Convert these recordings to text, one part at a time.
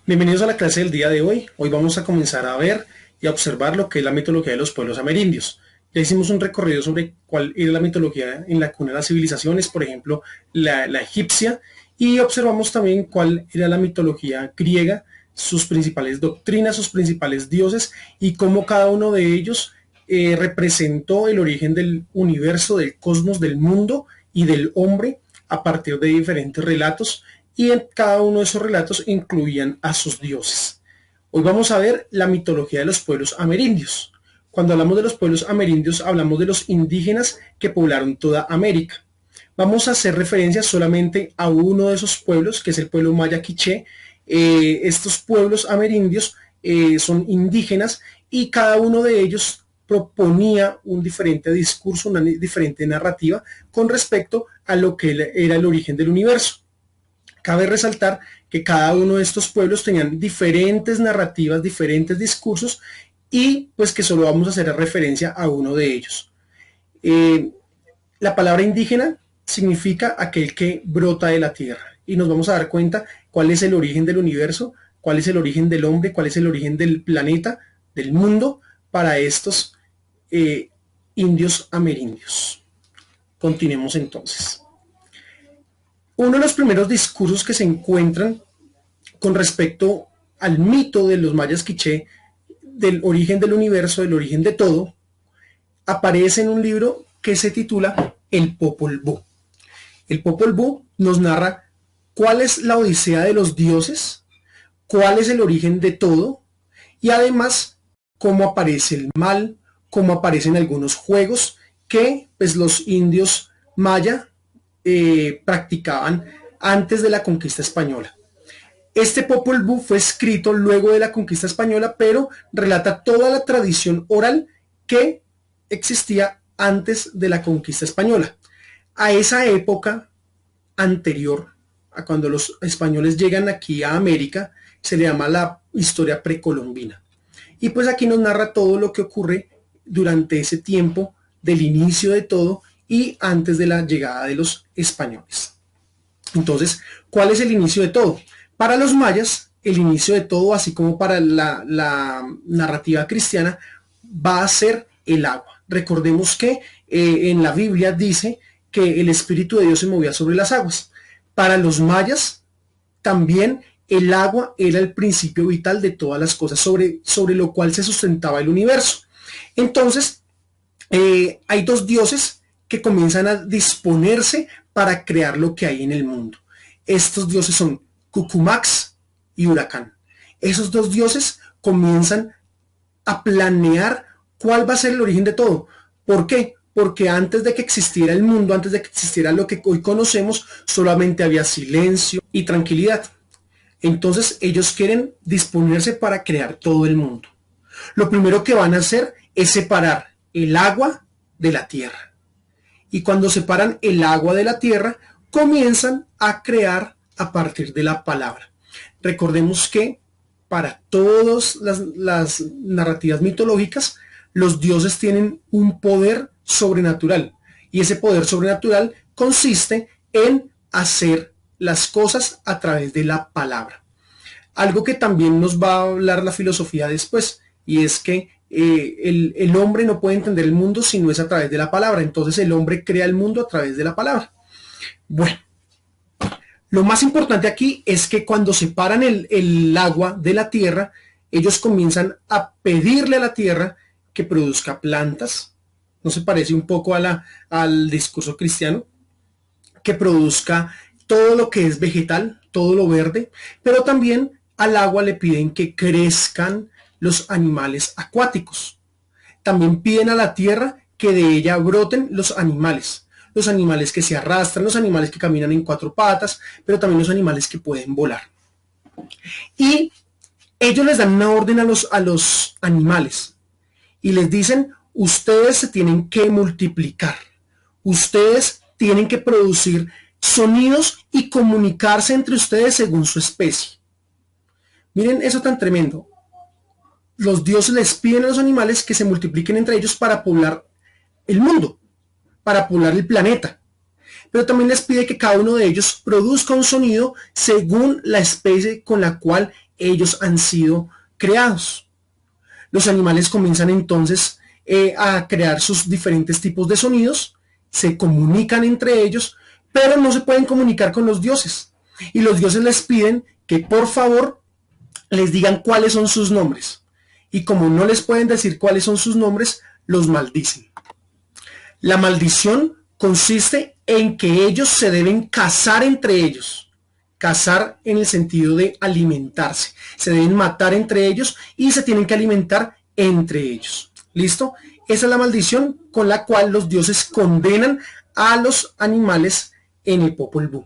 Bienvenidos a la clase del día de hoy. Hoy vamos a comenzar a ver y a observar lo que es la mitología de los pueblos amerindios. Ya hicimos un recorrido sobre cuál era la mitología en la cuna de las civilizaciones, por ejemplo, la egipcia, y observamos también cuál era la mitología griega, sus principales doctrinas, sus principales dioses y cómo cada uno de ellos representó el origen del universo, del cosmos, del mundo y del hombre a partir de diferentes relatos, y en cada uno de esos relatos incluían a sus dioses. Hoy vamos a ver la mitología de los pueblos amerindios. Cuando hablamos de los pueblos amerindios, hablamos de los indígenas que poblaron toda América. Vamos a hacer referencia solamente a uno de esos pueblos, que es el pueblo maya quiché. Estos pueblos amerindios son indígenas y cada uno de ellos proponía un diferente discurso, una diferente narrativa con respecto a lo que era el origen del universo. Cabe resaltar que cada uno de estos pueblos tenían diferentes narrativas, diferentes discursos, y pues que solo vamos a hacer referencia a uno de ellos. La palabra indígena significa aquel que brota de la tierra, y nos vamos a dar cuenta cuál es el origen del universo, cuál es el origen del hombre, cuál es el origen del planeta, del mundo, para estos indios amerindios. Continuemos entonces. Uno de los primeros discursos que se encuentran con respecto al mito de los mayas quiché, del origen del universo, del origen de todo, aparece en un libro que se titula El Popol Vuh. El Popol Vuh nos narra cuál es la odisea de los dioses, cuál es el origen de todo, y además cómo aparece el mal, cómo aparecen algunos juegos que pues, los indios maya practicaban antes de la conquista española. Este Popol Vuh fue escrito luego de la conquista española, pero relata toda la tradición oral que existía antes de la conquista española. A esa época anterior a cuando los españoles llegan aquí a América, se le llama la historia precolombina. Y pues aquí nos narra todo lo que ocurre durante ese tiempo del inicio de todo y antes de la llegada de los españoles. Entonces, ¿cuál es el inicio de todo? Para los mayas, el inicio de todo, así como para la narrativa cristiana, va a ser el agua. Recordemos que en la Biblia dice que el Espíritu de Dios se movía sobre las aguas. Para los mayas, también el agua era el principio vital de todas las cosas, sobre lo cual se sustentaba el universo. Entonces, hay dos dioses que comienzan a disponerse para crear lo que hay en el mundo. Estos dioses son Cucumax y Huracán. Esos dos dioses comienzan a planear cuál va a ser el origen de todo. ¿Por qué? Porque antes de que existiera el mundo, antes de que existiera lo que hoy conocemos, solamente había silencio y tranquilidad. Entonces ellos quieren disponerse para crear todo el mundo. Lo primero que van a hacer es separar el agua de la tierra. Y cuando separan el agua de la tierra, comienzan a crear a partir de la palabra. Recordemos que para todas las narrativas mitológicas, los dioses tienen un poder sobrenatural. Y ese poder sobrenatural consiste en hacer las cosas a través de la palabra. Algo que también nos va a hablar la filosofía después, y es que el hombre no puede entender el mundo si no es a través de la palabra. Entonces el hombre crea el mundo a través de la palabra. Bueno, lo más importante aquí es que cuando separan el agua de la tierra, ellos comienzan a pedirle a la tierra que produzca plantas. ¿No se parece un poco al discurso cristiano? Que produzca todo lo que es vegetal, todo lo verde, pero también al agua le piden que crezcan los animales acuáticos. También piden a la tierra que de ella broten los animales que se arrastran, los animales que caminan en cuatro patas, pero también los animales que pueden volar. Y ellos les dan una orden a los animales y les dicen: ustedes se tienen que multiplicar, ustedes tienen que producir sonidos y comunicarse entre ustedes según su especie. Miren eso tan tremendo. Los dioses les piden a los animales que se multipliquen entre ellos para poblar el mundo, para poblar el planeta. Pero también les pide que cada uno de ellos produzca un sonido según la especie con la cual ellos han sido creados. Los animales comienzan entonces a crear sus diferentes tipos de sonidos, se comunican entre ellos, pero no se pueden comunicar con los dioses. Y los dioses les piden que por favor les digan cuáles son sus nombres. Y como no les pueden decir cuáles son sus nombres, los maldicen. La maldición consiste en que ellos se deben cazar entre ellos. Cazar en el sentido de alimentarse. Se deben matar entre ellos y se tienen que alimentar entre ellos. ¿Listo? Esa es la maldición con la cual los dioses condenan a los animales en el Popol Vuh.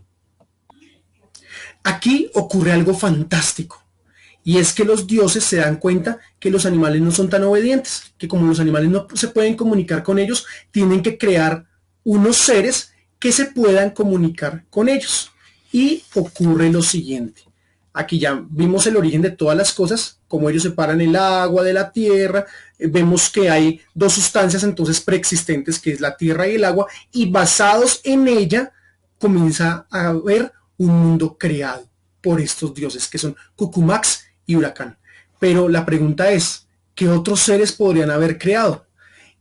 Aquí ocurre algo fantástico. Y es que los dioses se dan cuenta que los animales no son tan obedientes, que como los animales no se pueden comunicar con ellos, tienen que crear unos seres que se puedan comunicar con ellos. Y ocurre lo siguiente. Aquí ya vimos el origen de todas las cosas, cómo ellos separan el agua de la tierra. Vemos que hay dos sustancias entonces preexistentes, que es la tierra y el agua, y basados en ella comienza a haber un mundo creado por estos dioses, que son Cucumax y Huracán. Pero la pregunta es, ¿qué otros seres podrían haber creado?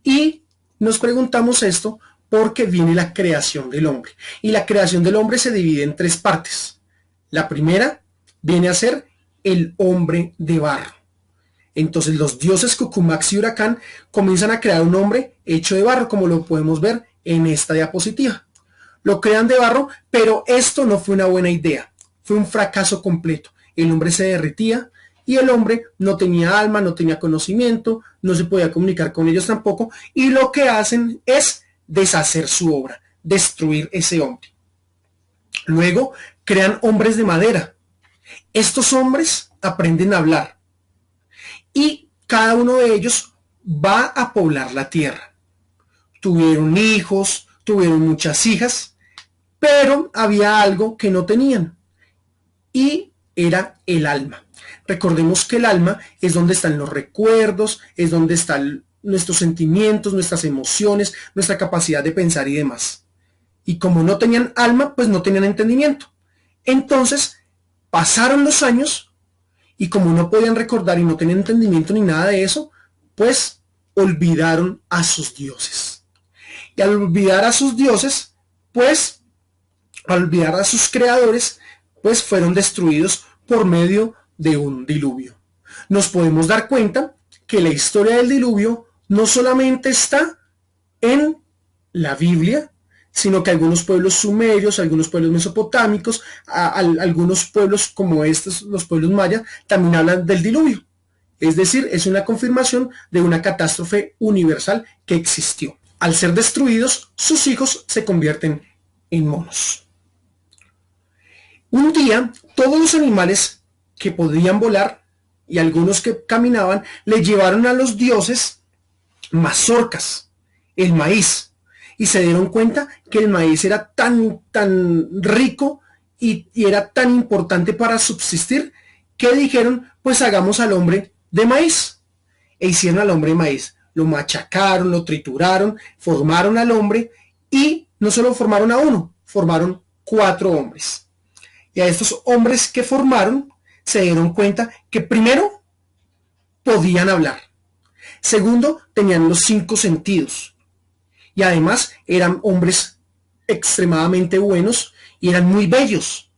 Y nos preguntamos esto porque viene la creación del hombre. Y la creación del hombre se divide en tres partes. La primera viene a ser el hombre de barro. Entonces los dioses Cucumax y Huracán comienzan a crear un hombre hecho de barro, como lo podemos ver en esta diapositiva. Lo crean de barro, pero esto no fue una buena idea. Fue un fracaso completo. El hombre se derretía y el hombre no tenía alma, no tenía conocimiento, no se podía comunicar con ellos tampoco, y lo que hacen es deshacer su obra, destruir ese hombre. Luego crean hombres de madera. Estos hombres aprenden a hablar y cada uno de ellos va a poblar la tierra. Tuvieron hijos, tuvieron muchas hijas, pero había algo que no tenían y era el alma. Recordemos que el alma es donde están los recuerdos, es donde están nuestros sentimientos, nuestras emociones, nuestra capacidad de pensar y demás. Y como no tenían alma, pues no tenían entendimiento. Entonces, pasaron los años y como no podían recordar y no tenían entendimiento ni nada de eso, pues olvidaron a sus dioses. Y al olvidar a sus dioses, pues, al olvidar a sus creadores, pues fueron destruidos por medio de un diluvio. Nos podemos dar cuenta que la historia del diluvio no solamente está en la Biblia, sino que algunos pueblos sumerios, algunos pueblos mesopotámicos, algunos pueblos como estos, los pueblos mayas, también hablan del diluvio. Es decir, es una confirmación de una catástrofe universal que existió. Al ser destruidos, sus hijos se convierten en monos. Un día, todos los animales que podían volar y algunos que caminaban le llevaron a los dioses mazorcas, el maíz, y se dieron cuenta que el maíz era tan rico y era tan importante para subsistir que dijeron, pues hagamos al hombre de maíz. E hicieron al hombre de maíz, lo machacaron, lo trituraron, formaron al hombre y no solo formaron a uno, formaron 4 hombres. Y a estos hombres que formaron se dieron cuenta que primero podían hablar, segundo tenían los 5 sentidos y además eran hombres extremadamente buenos y eran muy bellos.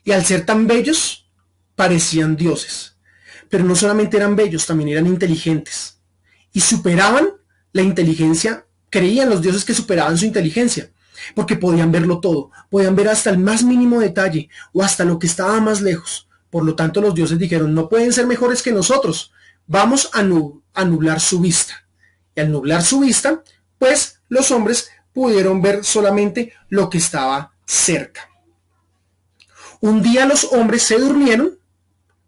Y al ser tan bellos parecían dioses, pero no solamente eran bellos, también eran inteligentes y superaban la inteligencia. Creían los dioses que superaban su inteligencia porque podían verlo todo, podían ver hasta el más mínimo detalle o hasta lo que estaba más lejos. Por lo tanto, los dioses dijeron, no pueden ser mejores que nosotros, vamos a nublar su vista. Y al nublar su vista, pues los hombres pudieron ver solamente lo que estaba cerca. Un día los hombres se durmieron,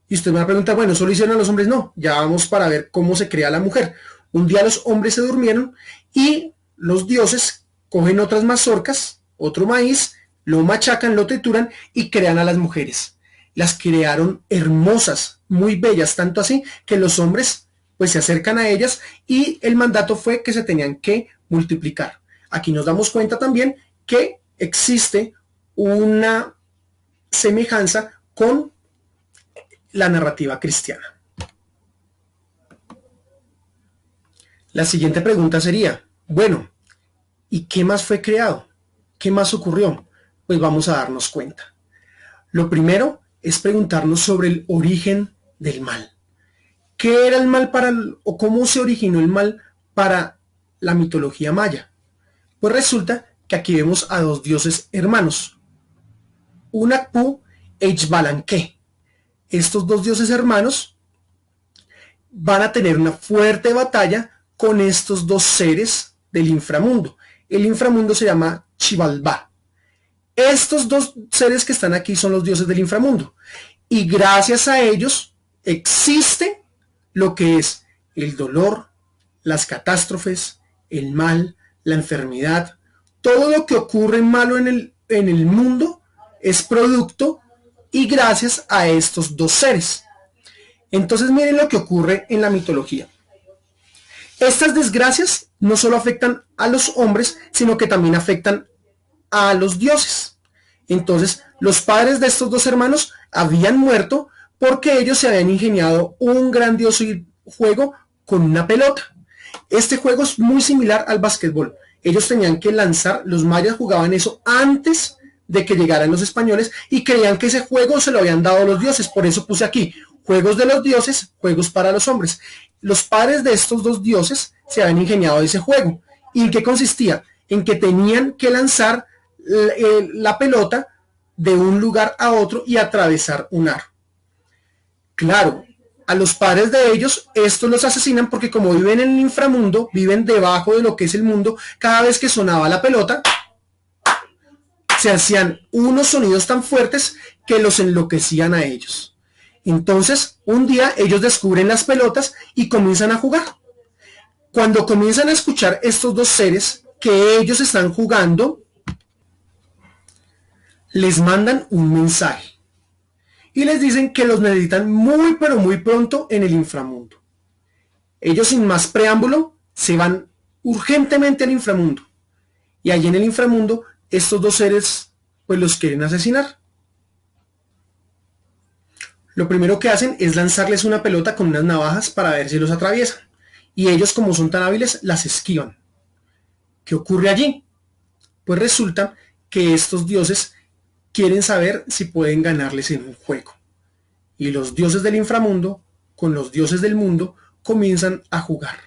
y usted me va a preguntar, bueno, ¿solo hicieron a los hombres? No, ya vamos para ver cómo se crea la mujer. Un día los hombres se durmieron y los dioses cogen otras mazorcas, otro maíz, lo machacan, lo trituran y crean a las mujeres. Las crearon hermosas, muy bellas, tanto así que los hombres pues se acercan a ellas y el mandato fue que se tenían que multiplicar. Aquí nos damos cuenta también que existe una semejanza con la narrativa cristiana. La siguiente pregunta sería, bueno, ¿y qué más fue creado? ¿Qué más ocurrió? Pues vamos a darnos cuenta. Lo primero es preguntarnos sobre el origen del mal. ¿Qué era el mal o cómo se originó el mal para la mitología maya? Pues resulta que aquí vemos a dos dioses hermanos, Hunahpu e Xbalanque. Estos dos dioses hermanos van a tener una fuerte batalla con estos dos seres del inframundo. El inframundo se llama Xibalbá. Estos dos seres que están aquí son los dioses del inframundo. Y gracias a ellos existe lo que es el dolor, las catástrofes, el mal, la enfermedad. Todo lo que ocurre malo en el mundo es producto y gracias a estos dos seres. Entonces miren lo que ocurre en la mitología. Estas desgracias no solo afectan a los hombres, sino que también afectan a los dioses. Entonces, los padres de estos dos hermanos habían muerto porque ellos se habían ingeniado un grandioso juego con una pelota. Este juego es muy similar al básquetbol. Ellos tenían que lanzar, los mayas jugaban eso antes de que llegaran los españoles y creían que ese juego se lo habían dado los dioses. Por eso puse aquí, juegos de los dioses, juegos para los hombres. Los padres de estos dos dioses se habían ingeniado ese juego. ¿Y en qué consistía? En que tenían que lanzar la pelota de un lugar a otro y atravesar un aro. Claro, a los padres de ellos, estos los asesinan porque como viven en el inframundo, viven debajo de lo que es el mundo, cada vez que sonaba la pelota, se hacían unos sonidos tan fuertes que los enloquecían a ellos. Entonces, un día ellos descubren las pelotas y comienzan a jugar. Cuando comienzan a escuchar estos dos seres que ellos están jugando, les mandan un mensaje y les dicen que los necesitan muy pero muy pronto en el inframundo. Ellos sin más preámbulo se van urgentemente al inframundo y allí en el inframundo estos dos seres pues los quieren asesinar. Lo primero que hacen es lanzarles una pelota con unas navajas para ver si los atraviesan y ellos como son tan hábiles las esquivan. ¿Qué ocurre allí? Pues resulta que estos dioses quieren saber si pueden ganarles en un juego. Y los dioses del inframundo, con los dioses del mundo, comienzan a jugar.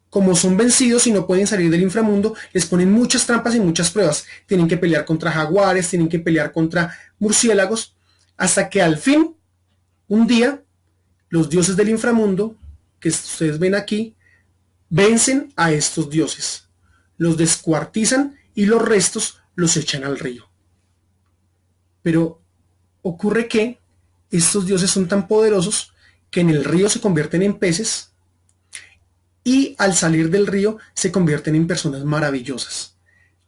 Como son vencidos y no pueden salir del inframundo, les ponen muchas trampas y muchas pruebas. Tienen que pelear contra jaguares, tienen que pelear contra murciélagos, hasta que al fin, un día, los dioses del inframundo, que ustedes ven aquí, vencen a estos dioses. Los descuartizan y los restos los echan al río. Pero ocurre que estos dioses son tan poderosos que en el río se convierten en peces y al salir del río se convierten en personas maravillosas.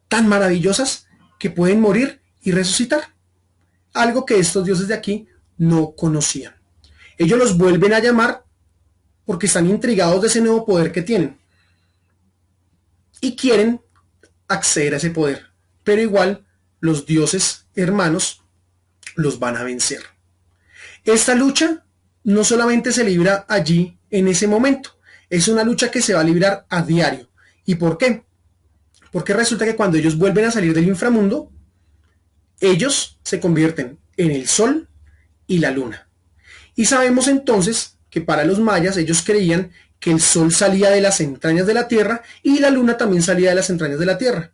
Tan maravillosas que pueden morir y resucitar. Algo que estos dioses de aquí no conocían. Ellos los vuelven a llamar porque están intrigados de ese nuevo poder que tienen. Y quieren acceder a ese poder. Pero igual los dioses hermanos los van a vencer. Esta lucha no solamente se libra allí en ese momento, es una lucha que se va a librar a diario. ¿Y por qué? Porque resulta que cuando ellos vuelven a salir del inframundo, ellos se convierten en el sol y la luna. Y sabemos entonces que para los mayas ellos creían que el sol salía de las entrañas de la tierra y la luna también salía de las entrañas de la tierra.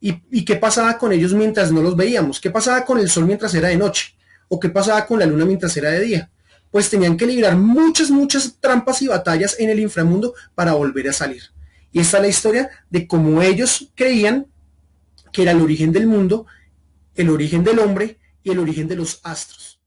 ¿Y qué pasaba con ellos mientras no los veíamos? ¿Qué pasaba con el sol mientras era de noche? ¿O qué pasaba con la luna mientras era de día? Pues tenían que librar muchas trampas y batallas en el inframundo para volver a salir. Y esta es la historia de cómo ellos creían que era el origen del mundo, el origen del hombre y el origen de los astros.